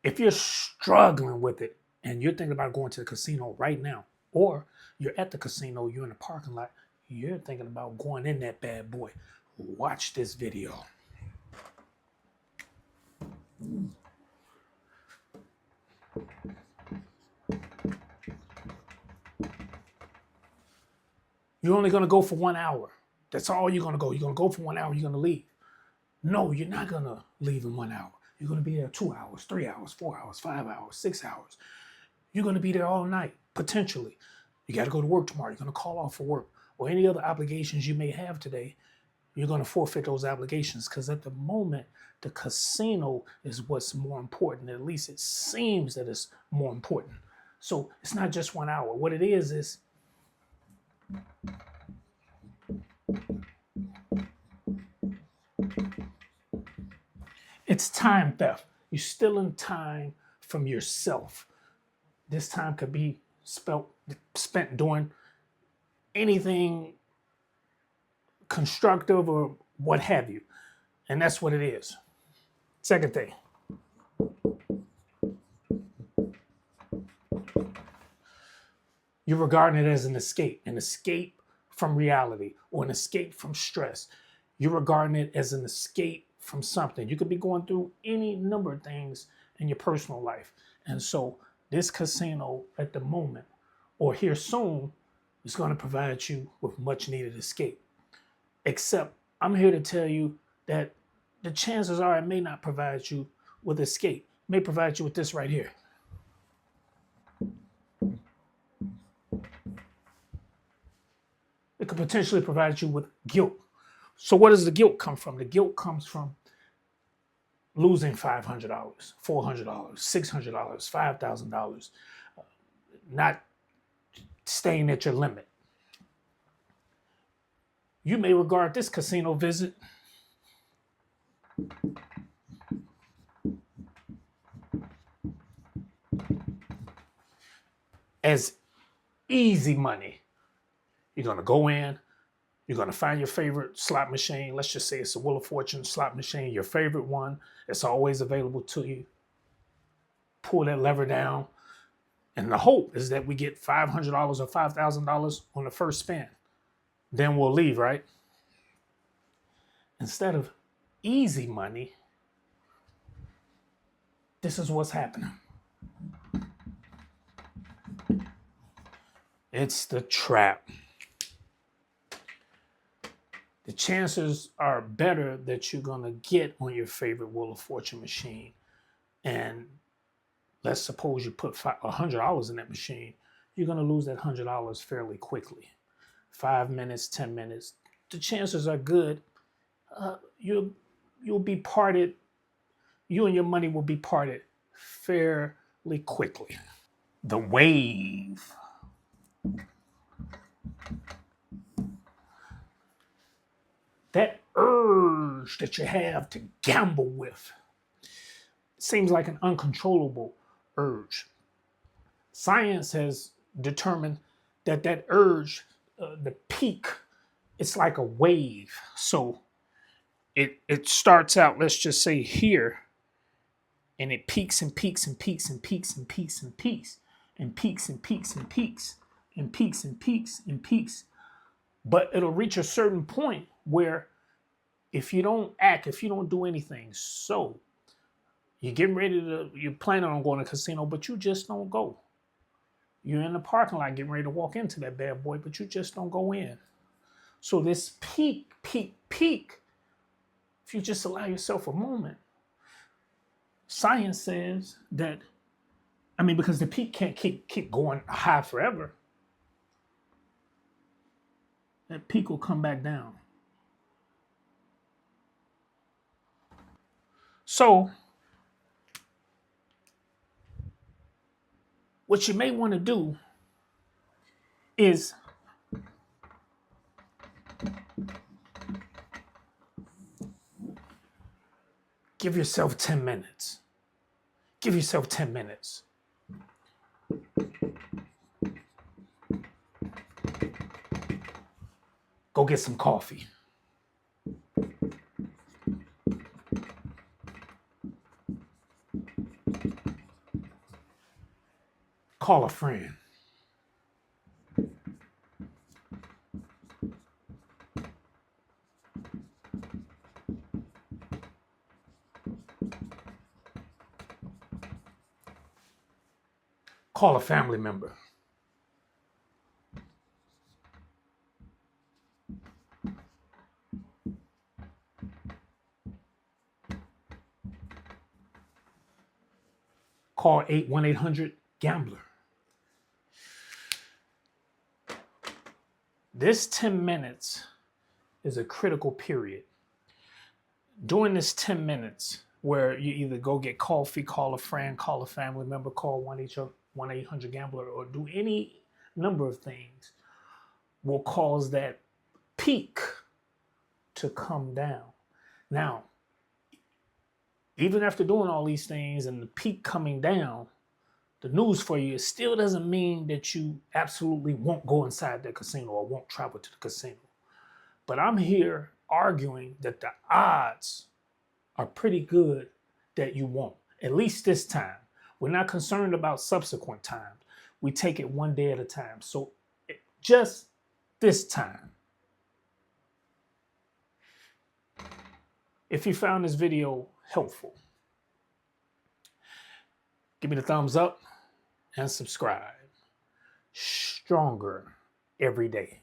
If you're struggling with it and you're thinking about going to the casino right now, or you're at the casino, you're in the parking lot, you're thinking about going in that bad boy, watch this video. You're only going to go for 1 hour. That's all you're going to go. You're going to go for 1 hour, you're going to leave. No, you're not going to leave in 1 hour. You're going to be there 2 hours, 3 hours, 4 hours, 5 hours, 6 hours. You're going to be there all night, potentially. You got to go to work tomorrow. You're going to call off for work or any other obligations you may have today. You're going to forfeit those obligations because at the moment, the casino is what's more important. At least it seems that it's more important. So it's not just 1 hour. What it is it's time theft. You're stealing time from yourself. This time could be spent doing anything constructive or what have you. And that's what it is. Second thing. You're regarding it as an escape from reality or an escape from stress. You're regarding it as an escape from something. You could be going through any number of things in your personal life. And so this casino at the moment or here soon is going to provide you with much needed escape. Except I'm here to tell you that the chances are it may not provide you with escape. It may provide you with this right here. It could potentially provide you with guilt. So where does the guilt come from? The guilt comes from losing $500, $400, $600, $5,000, not staying at your limit. You may regard this casino visit as easy money. You're going to go in, you're going to find your favorite slot machine. Let's just say it's a Wheel of Fortune slot machine, your favorite one. It's always available to you. Pull that lever down. And the hope is that we get $500 or $5,000 on the first spin. Then we'll leave, right? Instead of easy money, this is what's happening. It's the trap. The chances are better that you're going to get on your favorite Wheel of Fortune machine. And let's suppose you put $100 in that machine. You're going to lose that $100 fairly quickly. 5 minutes, 10 minutes. The chances are good. You'll be parted. You and your money will be parted fairly quickly. The wave. That urge that you have to gamble with seems like an uncontrollable urge. Science has determined that urge, the peak, it's like a wave. So it starts out, let's just say here, and it peaks and peaks and peaks and peaks and peaks and peaks and peaks and peaks and peaks and peaks and peaks and peaks. But it'll reach a certain point where if you don't act, if you don't do anything, so you're planning on going to a casino, but you just don't go. You're in the parking lot getting ready to walk into that bad boy, but you just don't go in. So this peak, if you just allow yourself a moment, science says that, because the peak can't keep going high forever. That peak will come back down. So, what you may want to do is give yourself 10 minutes. Give yourself 10 minutes. Go get some coffee. Call a friend. Call a family member. Call 1-800-GAMBLER. This 10 minutes is a critical period. During this 10 minutes, where you either go get coffee, call a friend, call a family member, call 1-800-GAMBLER, or do any number of things, will cause that peak to come down. Now, even after doing all these things and the peak coming down, the news for you, it still doesn't mean that you absolutely won't go inside the casino or won't travel to the casino. But I'm here arguing that the odds are pretty good that you won't, at least this time. We're not concerned about subsequent times. We take it one day at a time. So just this time. If you found this video helpful, give me the thumbs up and subscribe. Stronger every day.